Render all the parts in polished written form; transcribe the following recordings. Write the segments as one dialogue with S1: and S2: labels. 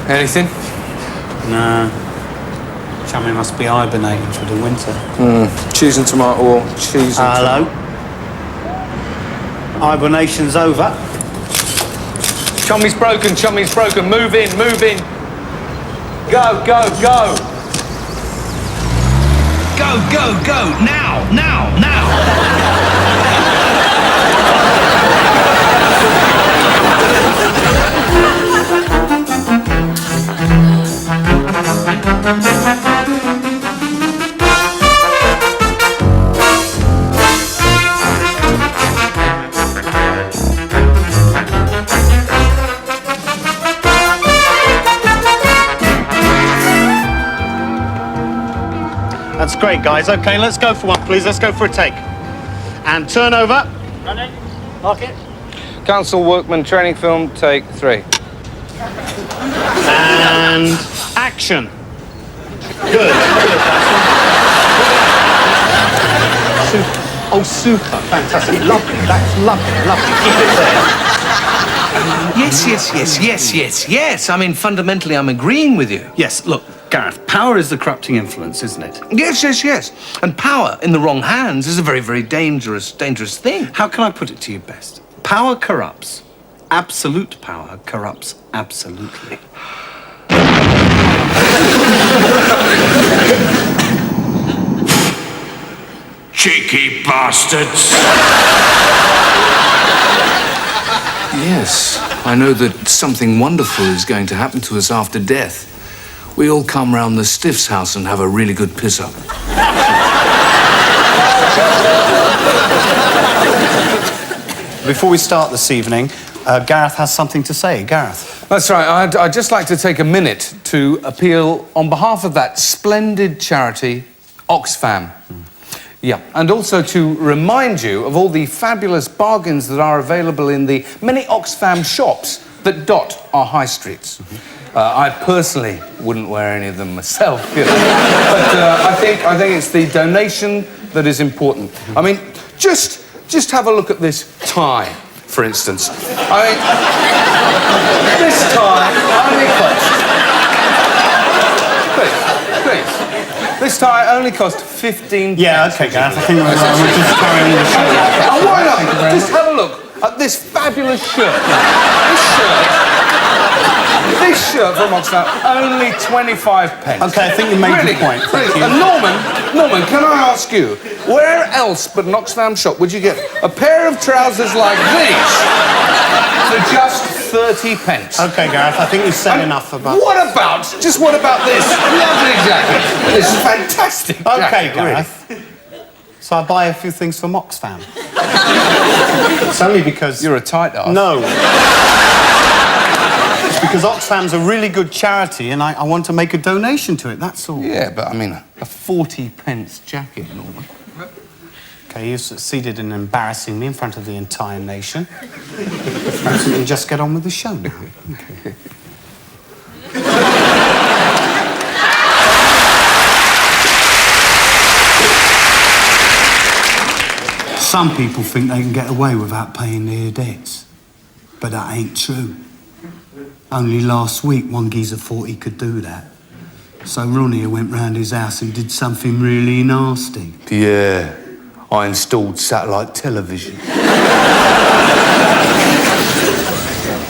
S1: Anything?
S2: No. Chummy must be hibernating for the winter.
S1: Cheese and tomato or cheese and
S2: Hello. Hibernation's over.
S1: Chummy's broken, Chummy's broken. Move in, move in. Go, go, go.
S3: Go, go, go. Now, now, now.
S2: That's great, guys. OK, let's go for one, please. Let's go for a take. And turn over. Running. Lock it.
S1: Council Workman training film, take 3.
S2: And action. Good. Super. Oh, super. Fantastic. Lovely. That's lovely. Lovely. Keep it there.
S3: Yes. I mean, fundamentally, I'm agreeing with you.
S4: Yes, look, Gareth, power is the corrupting influence, isn't it?
S3: Yes. And power in the wrong hands is a very, very dangerous thing.
S4: How can I put it to you best? Power corrupts. Absolute power corrupts absolutely.
S3: Cheeky bastards.
S5: Yes, I know that something wonderful is going to happen to us after death. We all come round the Stiff's house and have a really good piss-up.
S2: Before we start this evening, Gareth has something to say. Gareth.
S1: That's right. I'd just like to take a minute to appeal on behalf of that splendid charity, Oxfam. Yeah, and also to remind you of all the fabulous bargains that are available in the many Oxfam shops that dot our high streets. I personally wouldn't wear any of them myself, you know. But I think it's the donation that is important. I mean, just have a look at this tie, for instance. I mean, this tie only cost... Please. This tie only cost 15
S2: Yeah, OK, Gareth. I think we'll just carry on the show.
S1: And why not? Just have a look at this fabulous shirt. This shirt from Oxfam, only 25p.
S2: OK, I think you made
S1: Really?
S2: your point. Thank you.
S1: And Norman, can I ask you, where else but an Oxfam shop would you get a pair of trousers like these for just 30p?
S2: OK, Gareth, I think you've said enough about...
S1: What about this lovely jacket? This fantastic jacket.
S2: OK, Gareth. So I buy a few things from Oxfam. It's only because...
S1: You're a tight ass.
S2: No. It's because Oxfam's a really good charity and I want to make a donation to it, that's all.
S1: Yeah, but I mean, a 40p jacket, Norman.
S2: OK, you've succeeded in embarrassing me in front of the entire nation. Perhaps we can just get on with the show now. Okay. Some people think they can get away without paying their debts. But that ain't true. Only last week, one geezer thought he could do that. So Ronnie went round his house and did something really nasty.
S5: Yeah, I installed satellite television.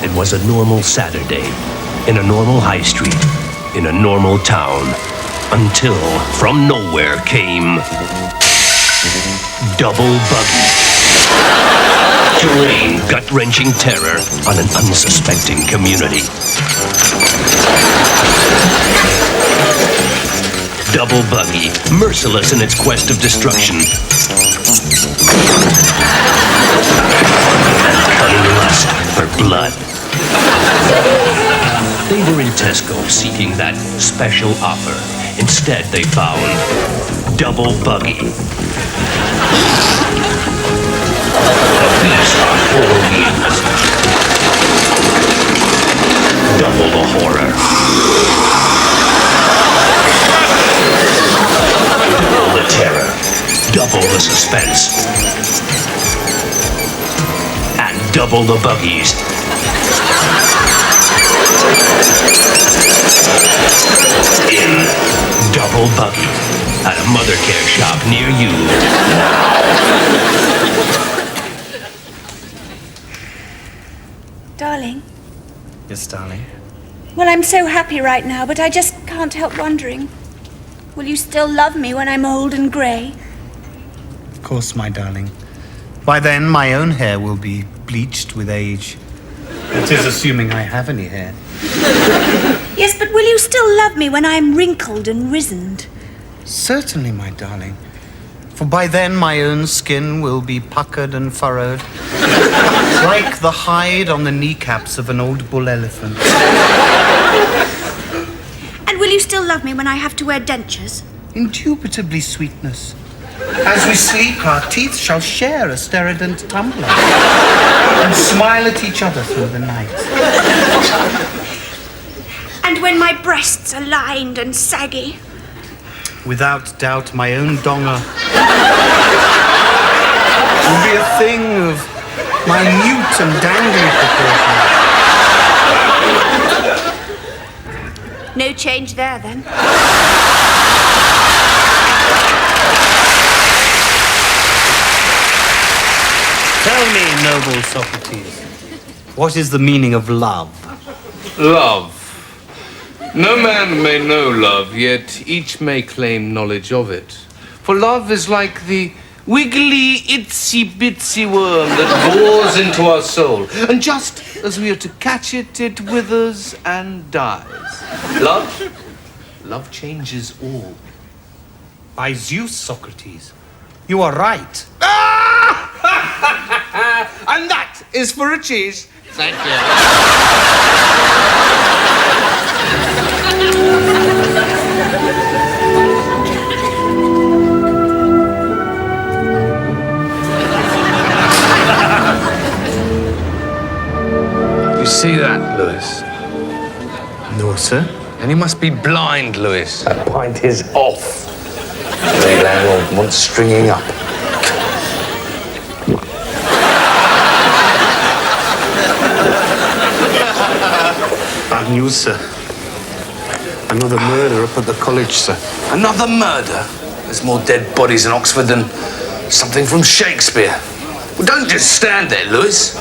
S3: It was a normal Saturday, in a normal high street, in a normal town, until from nowhere came Double Buggy. To rain gut-wrenching terror on an unsuspecting community. Double Buggy, merciless in its quest of destruction. And cunning lust for blood. They were in Tesco seeking that special offer. Instead, they found Double Buggy. A beast on 4 wheels. Double the horror. Double the terror. Double the suspense. And double the buggies. small bucket at a mother care shop near you.
S6: Darling,
S4: Yes, darling.
S6: well, I'm so happy right now, but I just can't help wondering. Will you still love me when I'm old and grey?
S2: Of course, my darling. By then, my own hair will be bleached with age. That is assuming I have any hair.
S6: Yes, but will you still love me when I'm wrinkled and wizened?
S2: Certainly, my darling. For by then, my own skin will be puckered and furrowed, like the hide on the kneecaps of an old bull elephant.
S6: And will you still love me when I have to wear dentures?
S2: Indubitably, sweetness. As we sleep, our teeth shall share a sterident tumbler and smile at each other through the night.
S6: And when my breasts are lined and saggy?
S2: Without doubt, my own donger will be a thing of minute and dangling proportions.
S6: No change there, then.
S2: Tell me, noble Socrates, what is the meaning of love?
S5: Love. No man may know love, yet each may claim knowledge of it. For love is like the wiggly, itsy-bitsy worm that bores into our soul. And just as we are to catch it, it withers and dies. Love changes all.
S2: By Zeus, Socrates, you are right.
S5: And that is for a cheese. Thank you. You see that, Lewis?
S2: No, sir.
S5: And he must be blind, Lewis. That pint is off. The landlord wants stringing up.
S2: Bad news, sir. Another murder up at the college, sir.
S5: Another murder? There's more dead bodies in Oxford than something from Shakespeare. Well, don't just stand there, Lewis.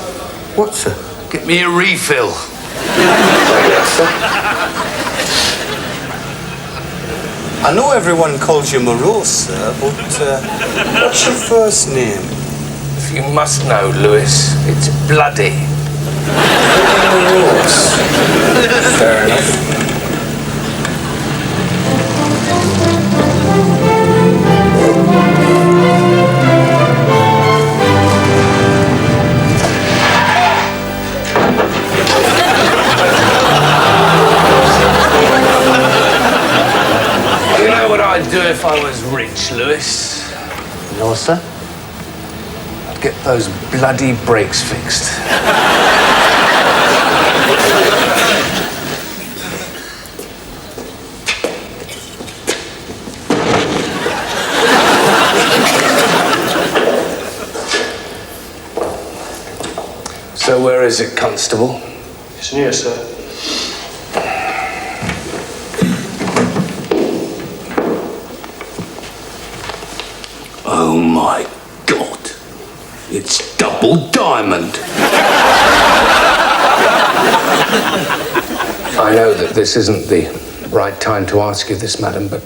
S2: What, sir?
S5: Get me a refill.
S7: I know everyone calls you morose, sir, but what's your first name?
S5: If you must know, Lewis, it's bloody.
S7: Morose. Fair enough.
S5: You know what I'd do if I was rich, Lewis?
S2: No, sir.
S5: I'd get those bloody brakes fixed. So where is it, Constable?
S8: It's near, sir.
S5: Oh my God! It's double diamond! I know that this isn't the right time to ask you this, madam, but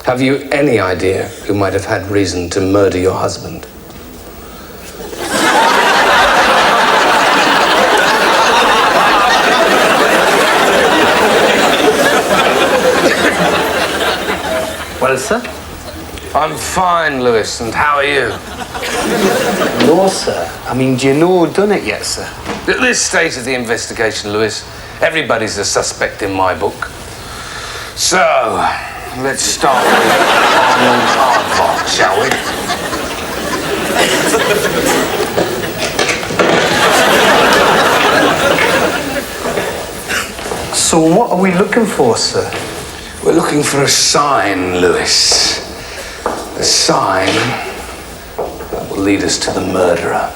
S5: have you any idea who might have had reason to murder your husband?
S2: Well, sir?
S5: I'm fine, Lewis, and how are you?
S2: No, sir. I mean, do you know who done it yet, sir?
S5: At this stage of the investigation, Lewis, everybody's a suspect in my book. So, let's start with Arnold Aardvark, shall we?
S2: So what are we looking for, sir?
S5: We're looking for a sign, Lewis. A sign that will lead us to the murderer.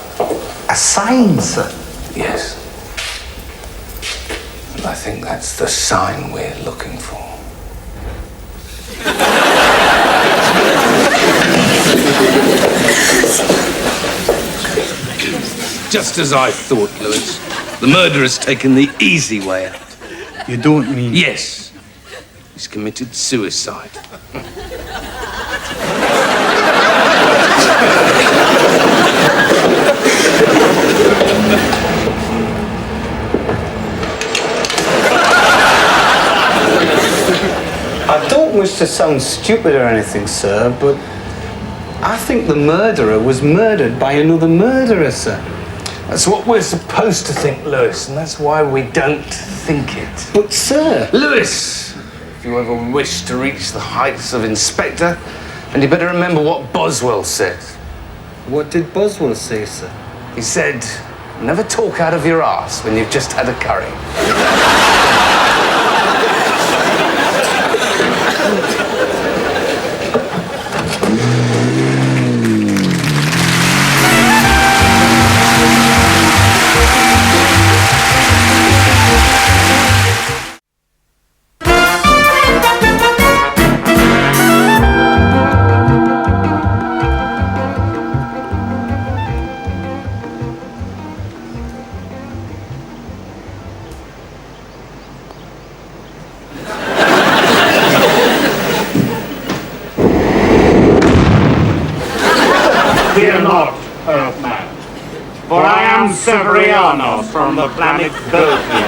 S2: A sign, sir?
S5: Yes. And I think that's the sign we're looking for. Just as I thought, Lewis. The murderer's taken the easy way out.
S2: You don't mean...
S5: Yes. He's committed suicide.
S2: I don't wish to sound stupid or anything, sir, but I think the murderer was murdered by another murderer, sir.
S5: That's what we're supposed to think, Lewis, and that's why we don't think it.
S2: But, sir...
S5: Lewis, if you ever wish to reach the heights of Inspector, then you better remember what Boswell said.
S2: What did Boswell say, sir?
S5: He said, never talk out of your arse when you've just had a curry.
S8: Fear not, Earthman, for I am Severianos from the planet Berkeley.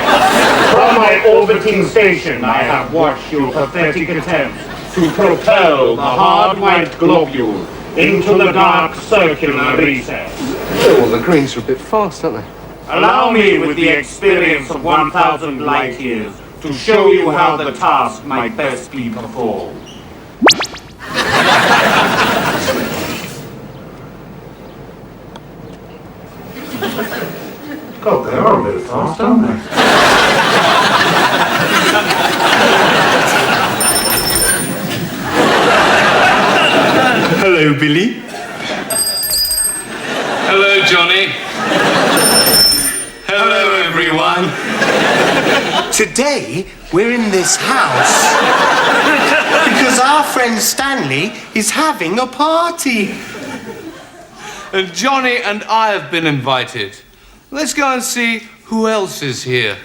S8: From my orbiting station, I have watched your pathetic attempts to propel the hard white globule into the dark circular recess.
S5: Oh, well, the greens are a bit fast, aren't they?
S8: Allow me, with the experience of 1,000 light years, to show you how the task might best be performed. God, they are a bit fast, aren't they?
S2: Hello, Billy.
S5: Hello, Johnny. Hello, everyone.
S9: Today, we're in this house because our friend Stanley is having a party.
S5: And Johnny and I have been invited. Let's go and see who else is here.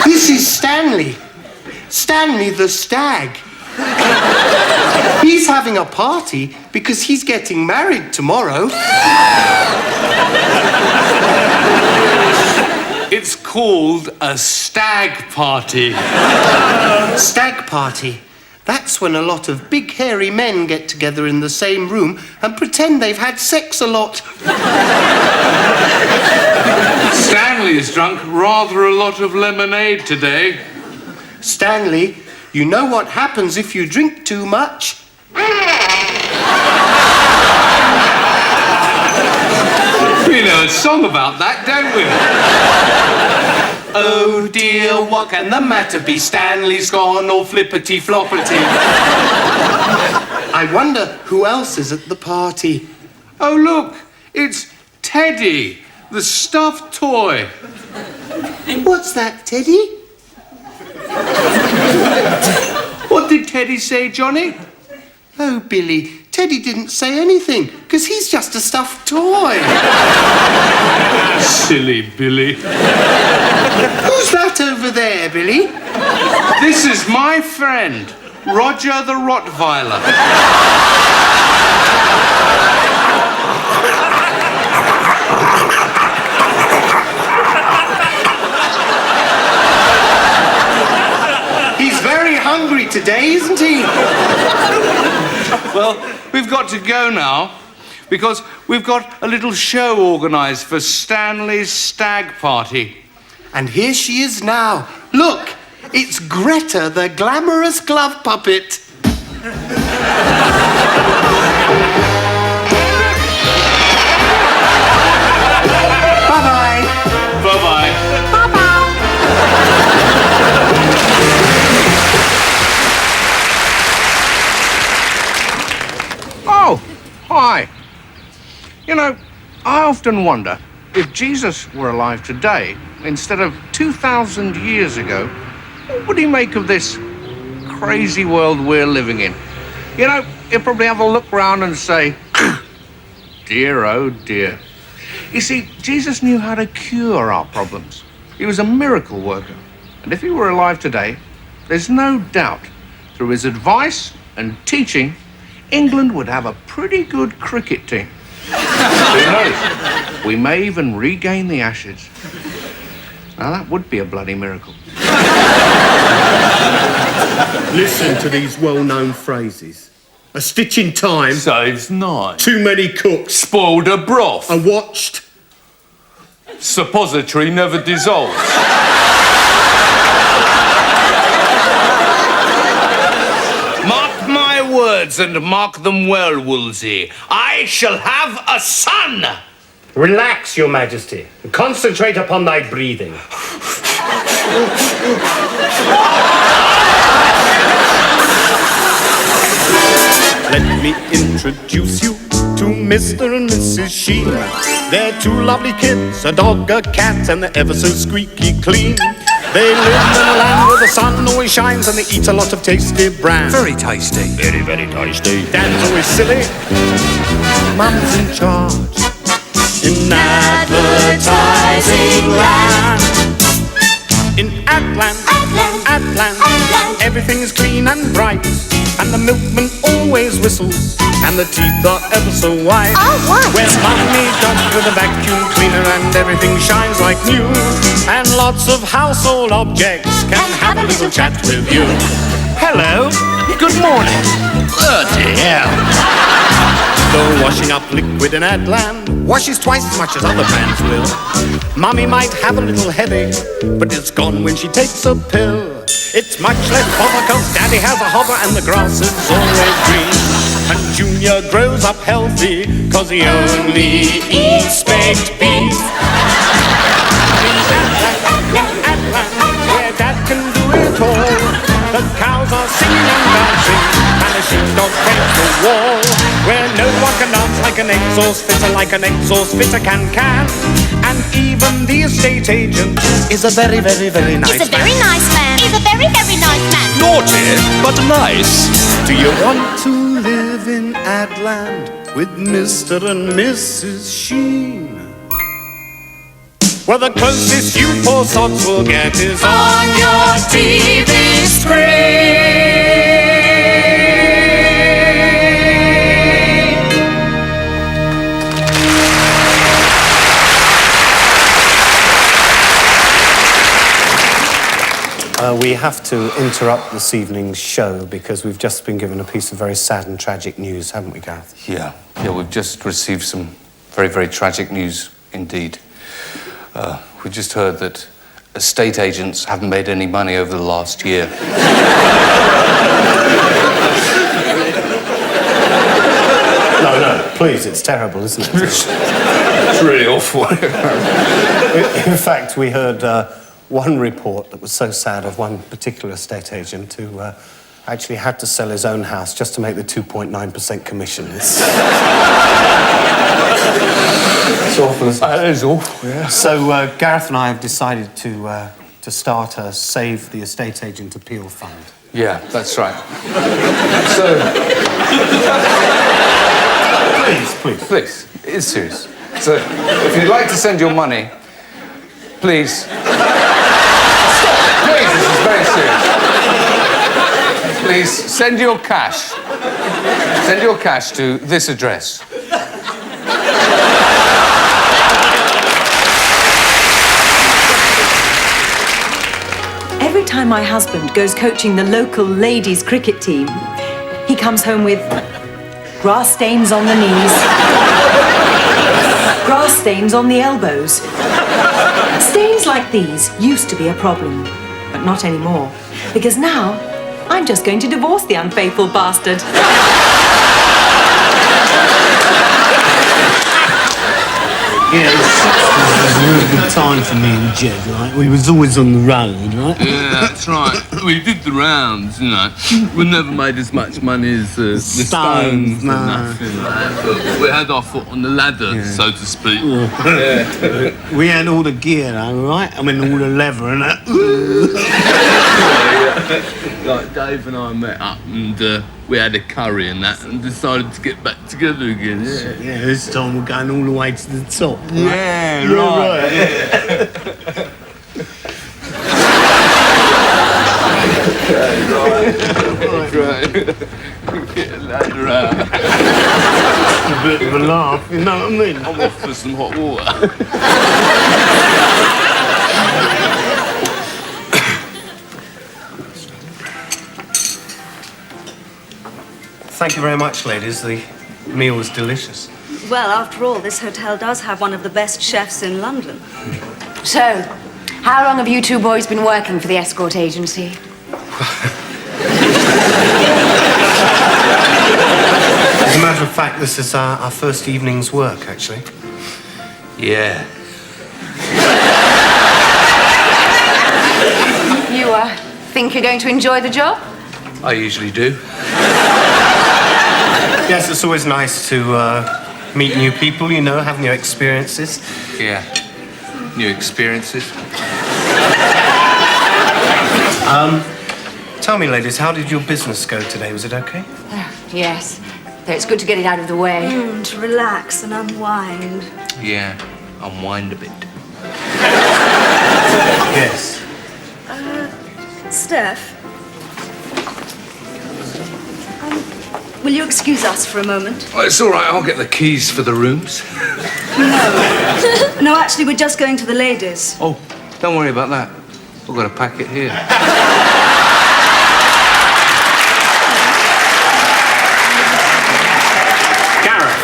S9: This is Stanley. Stanley the stag. He's having a party because he's getting married tomorrow.
S5: It's called a stag party.
S9: Stag party. That's when a lot of big hairy men get together in the same room and pretend they've had sex a lot.
S5: Stanley has drunk rather a lot of lemonade today.
S9: Stanley, you know what happens if you drink too much?
S5: We know a song about that, don't we? Oh dear, what can the matter be? Stanley's gone all flippity-floppity.
S9: I wonder who else is at the party.
S5: Oh look, it's Teddy, the stuffed toy.
S9: What's that, Teddy?
S5: What did Teddy say, Johnny?
S9: Oh, Billy, Teddy didn't say anything, because he's just a stuffed toy.
S5: Silly Billy.
S9: Who's that over there, Billy?
S5: This is my friend, Roger the Rottweiler.
S9: He's very hungry today, isn't he?
S5: Well, we've got to go now because we've got a little show organised for Stanley's stag party.
S9: And here she is now. Look, it's Greta, the glamorous glove puppet. Bye-bye.
S5: Bye-bye. Oh, hi. You know, I often wonder if Jesus were alive today, instead of 2,000 years ago, what would he make of this crazy world we're living in? You know, he'll probably have a look round and say, dear, oh dear. You see, Jesus knew how to cure our problems. He was a miracle worker. And if he were alive today, there's no doubt, through his advice and teaching, England would have a pretty good cricket team. Who knows? We may even regain the Ashes. Now, that would be a bloody miracle.
S9: Listen to these well-known phrases. A stitch in time.
S1: Saves nine.
S9: Too many cooks.
S1: Spoiled a broth.
S9: And watched.
S1: Suppository never dissolves.
S5: Mark my words and mark them well, Woolsey. I shall have a son!
S9: Relax, Your Majesty, and concentrate upon thy breathing. Let me introduce you to Mr. and Mrs. Sheen. They're two lovely kids, a dog, a cat, and they're ever so squeaky clean. They live in a land where the sun always shines and they eat a lot of tasty bran.
S3: Very tasty.
S9: Very, very tasty. Dad's always silly. Mum's in charge. In advertising land. In Adland, everything's clean and bright. And the milkman always whistles. And the teeth are ever so white.
S6: Oh, what?
S9: Where mummy does with a vacuum cleaner and everything shines like new. And lots of household objects can have a little chat with you. Hello.
S3: Good morning. Bloody hell.
S9: The washing up liquid in Adland washes twice as much as other brands will. Mummy might have a little headache, but it's gone when she takes a pill. It's much less bother cause Daddy has a hobber and the grass is always green. And Junior grows up healthy cause he only eats baked beef. Adland, where Dad can do it all. The cows are singing and dancing and the sheepdog paints the wall. Where no one can dance like an exhaust fitter can. And even the estate agent is a very, very, very nice man.
S6: He's a very nice man. He's a very, very nice man.
S3: Naughty, but nice.
S9: Do you want to live in Adland with Mr. and Mrs. Sheen? Well, the closest you poor sods will get is on your TV screen.
S10: We have to interrupt this evening's show because we've just been given a piece of very sad and tragic news, haven't we, Gareth?
S1: Yeah, we've just received some very, very tragic news indeed. We just heard that estate agents haven't made any money over the last year.
S10: No, please, it's terrible, isn't it?
S1: It's really awful.
S10: In fact, we heard one report that was so sad of one particular estate agent who actually had to sell his own house just to make the 2.9% commission. It's awful, isn't it?
S1: That is awful, yeah.
S10: So Gareth and I have decided to start a Save the Estate Agent Appeal Fund.
S1: Yeah, that's right. So... Please, it's serious. So, if you'd like to send your money, please... Please, this is very serious. Please, send your cash. Send your cash to this address.
S11: Every time my husband goes coaching the local ladies' cricket team, he comes home with grass stains on the knees, grass stains on the elbows. Stains like these used to be a problem, but not anymore, because now I'm just going to divorce the unfaithful bastard.
S2: Yeah, the 60s was a really good time for me and Jed, right? We was always on the road, right?
S5: Yeah, that's right. We did the rounds, you know. We never made as much money as the Stones and nothing like that. But we had our foot on the ladder, so to speak. Yeah.
S2: We had all the gear, though, right? I mean, all the leather and that.
S5: Like Dave and I met up and we had a curry and that and decided to get back together again.
S2: Yeah, this time we're going all the way to the top. Right?
S5: Yeah, right. Right. Get later out.
S2: A bit of a laugh, you know what I mean?
S5: I'm off for some hot water.
S10: Thank you very much, ladies. The meal was delicious.
S12: Well, after all, this hotel does have one of the best chefs in London.
S13: So, how long have you two boys been working for the escort agency?
S10: As a matter of fact, this is our first evening's work, actually.
S5: Yeah.
S13: You, think you're going to enjoy the job?
S5: I usually do.
S10: Yes, it's always nice to meet new people, you know, have new experiences.
S5: Yeah. New experiences.
S10: Tell me, ladies, how did your business go today? Was it okay?
S13: Yes. Though it's good to get it out of the way.
S12: To relax and unwind.
S5: Yeah. Unwind a bit.
S10: Yes.
S12: Steph? Will you excuse us for a moment?
S5: Oh, it's all right. I'll get the keys for the rooms.
S12: No, actually, we're just going to the ladies.
S5: Oh, don't worry about that. I've got a packet here.
S10: Gareth!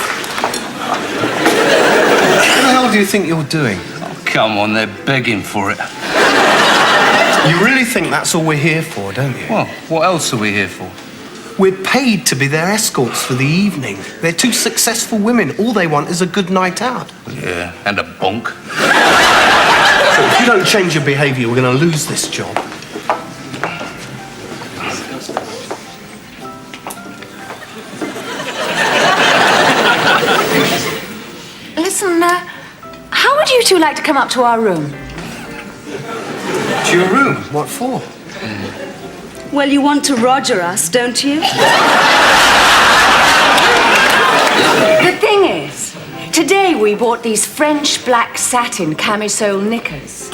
S10: What the hell do you think you're doing?
S5: Oh, come on, they're begging for it.
S10: You really think that's all we're here for, don't you?
S5: Well, what else are we here for?
S10: We're paid to be their escorts for the evening. They're two successful women. All they want is a good night out.
S5: Yeah, and a bonk.
S10: So if you don't change your behaviour, we're going to lose this job.
S13: Listen, how would you two like to come up to our room?
S10: To your room? What for?
S12: Well, you want to Roger us, don't you?
S13: The thing is, today we bought these French black satin camisole knickers.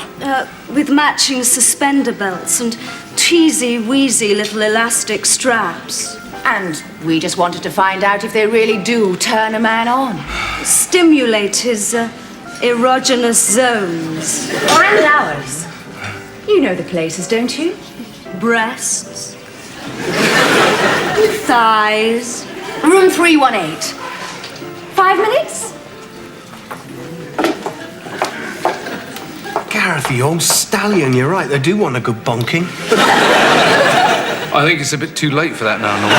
S12: With matching suspender belts and teasy-weasy little elastic straps.
S13: And we just wanted to find out if they really do turn a man on.
S12: Stimulate his erogenous zones.
S13: And ours. You know the places, don't you?
S12: Breasts. Thighs.
S13: Room 318. 5 minutes?
S10: Gareth, you old stallion, you're right. They do want a good bonking.
S5: I think it's a bit too late for that now, Norman.